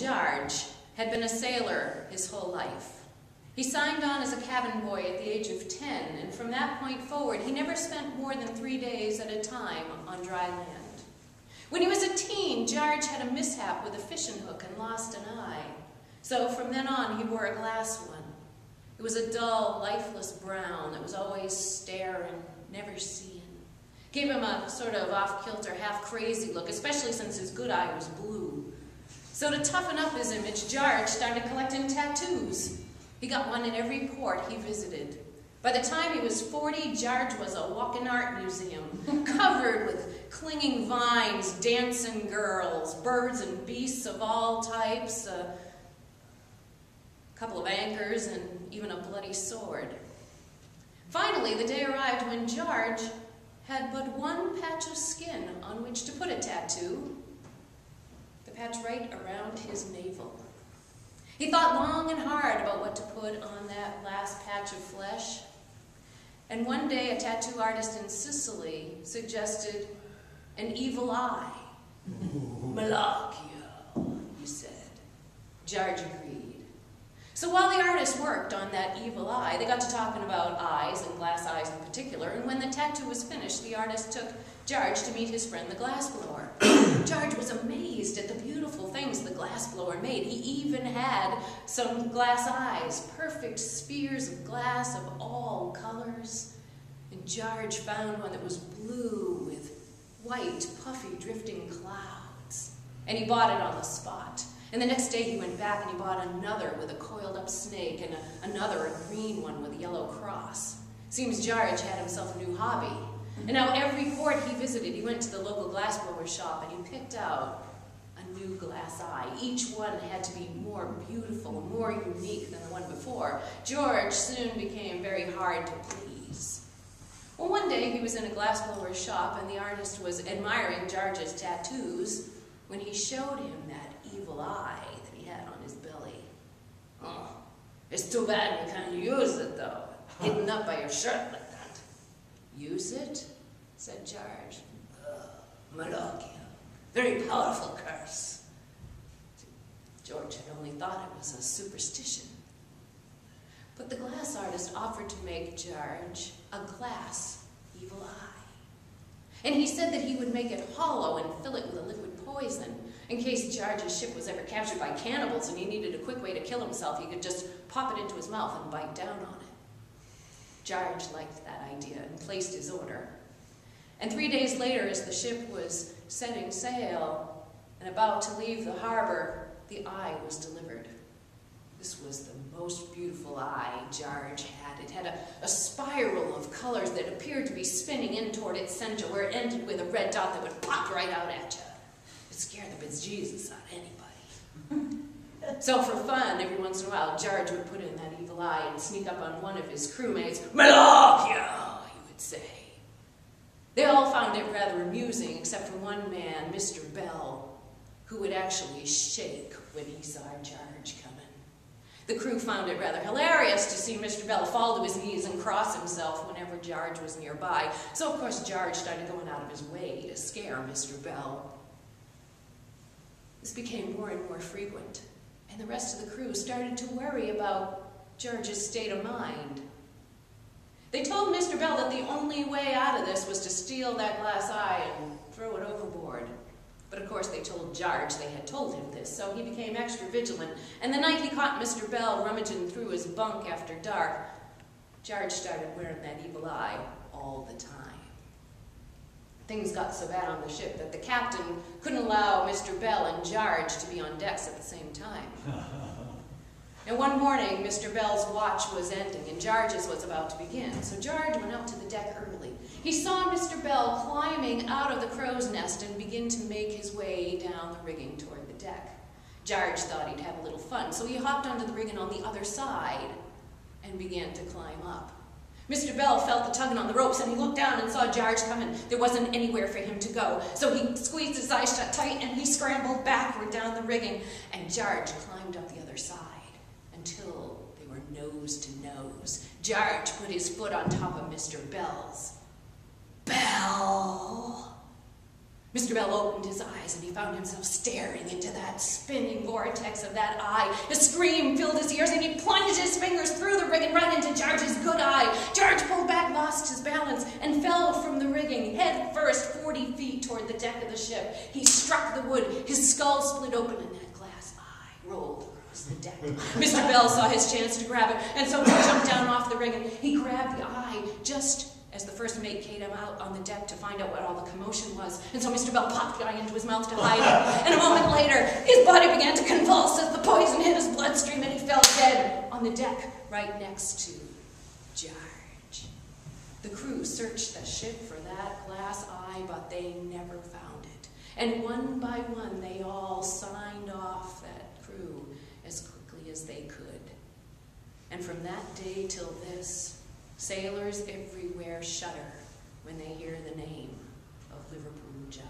Jarge had been a sailor his whole life. He signed on as a cabin boy at the age of 10, and from that point forward, he never spent more than 3 days at a time on dry land. When he was a teen, Jarge had a mishap with a fishing hook and lost an eye. So from then on, he wore a glass one. It was a dull, lifeless brown that was always staring, never seeing. Gave him a sort of off-kilter, half-crazy look, especially since his good eye was blue. So to toughen up his image, Jarge started collecting tattoos. He got one in every port he visited. By the time he was 40, Jarge was a walking art museum, covered with clinging vines, dancing girls, birds and beasts of all types, a couple of anchors, and even a bloody sword. Finally, the day arrived when Jarge had but one patch of skin on which to put a tattoo, the patch right around his navel. He thought long and hard about what to put on that last patch of flesh. And one day, a tattoo artist in Sicily suggested an evil eye. Malachio, he said. Jarge agreed. So while the artist worked on that evil eye, they got to talking about eyes, and glass eyes in particular, and when the tattoo was finished, the artist took Jarge to meet his friend the glassblower. Jarge was amazed at the beautiful things the glassblower made. He even had some glass eyes, perfect spheres of glass of all colors. And Jarge found one that was blue with white, puffy, drifting clouds. And he bought it on the spot. And the next day he went back and he bought another with a coiled up snake and another, a green one with a yellow cross. Seems Jarge had himself a new hobby. And now every port he visited, he went to the local glassblower shop and he picked out a new glass eye. Each one had to be more beautiful, more unique than the one before. Jarge soon became very hard to please. Well, one day he was in a glassblower shop and the artist was admiring Jarge's tattoos when he showed him that evil eye that he had on his belly. Oh, it's too bad you can't use it, though. Hidden up by your shirt like that. Use it? Said Jarge. Malachio. Very powerful curse. George had only thought it was a superstition. But the glass artist offered to make Jarge a glass evil eye. And he said that he would make it hollow and fill it with a liquid poison. In case Jarge's ship was ever captured by cannibals and he needed a quick way to kill himself, he could just pop it into his mouth and bite down on it. Jarge liked that idea and placed his order. And 3 days later, as the ship was setting sail and about to leave the harbor, the eye was delivered. This was the most beautiful eye Jarge had. It had a spiral of colors that appeared to be spinning in toward its center, where it ended with a red dot that would pop right out at you. It scared the bejesus out of anybody. So for fun, every once in a while, Jarge would put in that evil eye and sneak up on one of his crewmates. Malachio, he would say. They all found it rather amusing, except for one man, Mr. Bell, who would actually shake when he saw Jarge coming. The crew found it rather hilarious to see Mr. Bell fall to his knees and cross himself whenever Jarge was nearby. So of course Jarge started going out of his way to scare Mr. Bell. This became more and more frequent, and the rest of the crew started to worry about Jarge's state of mind. They told Mr. Bell that the only way out of this was to steal that glass eye and throw it overboard. But of course they told Jarge they had told him this, so he became extra vigilant. And the night he caught Mr. Bell rummaging through his bunk after dark, Jarge started wearing that evil eye all the time. Things got so bad on the ship that the captain couldn't allow Mr. Bell and Jarge to be on decks at the same time. And one morning, Mr. Bell's watch was ending and Jarge's was about to begin, so Jarge went out to the deck early. He saw Mr. Bell climbing out of the crow's nest and begin to make his way down the rigging toward the deck. Jarge thought he'd have a little fun, so he hopped onto the rigging on the other side and began to climb up. Mr. Bell felt the tugging on the ropes and he looked down and saw Jarge coming. There wasn't anywhere for him to go, so he squeezed his eyes shut tight and he scrambled backward down the rigging, and Jarge climbed up the other side until they were nose to nose. Jarge put his foot on top of Mr. Bell's. Bell! Mr. Bell opened his eyes and he found himself staring into that spinning vortex of that eye. A scream filled his ears and he plunged his fingers through the rigging right into George's good eye. George pulled back, lost his balance, and fell from the rigging, head first 40 feet toward the deck of the ship. He struck the wood, his skull split open, and that glass eye rolled across the deck. Mr. Bell saw his chance to grab it, and so he jumped down off the rigging. He grabbed the eye just as the first mate came out on the deck to find out what all the commotion was. And so Mr. Bell popped the eye into his mouth to hide it. And a moment later, his body began to convulse as the poison hit his bloodstream, and he fell dead on the deck right next to George. The crew searched the ship for that glass eye, but they never found it. And one by one, they all signed off that crew as quickly as they could. And from that day till this, sailors everywhere shudder when they hear the name of Liverpool George.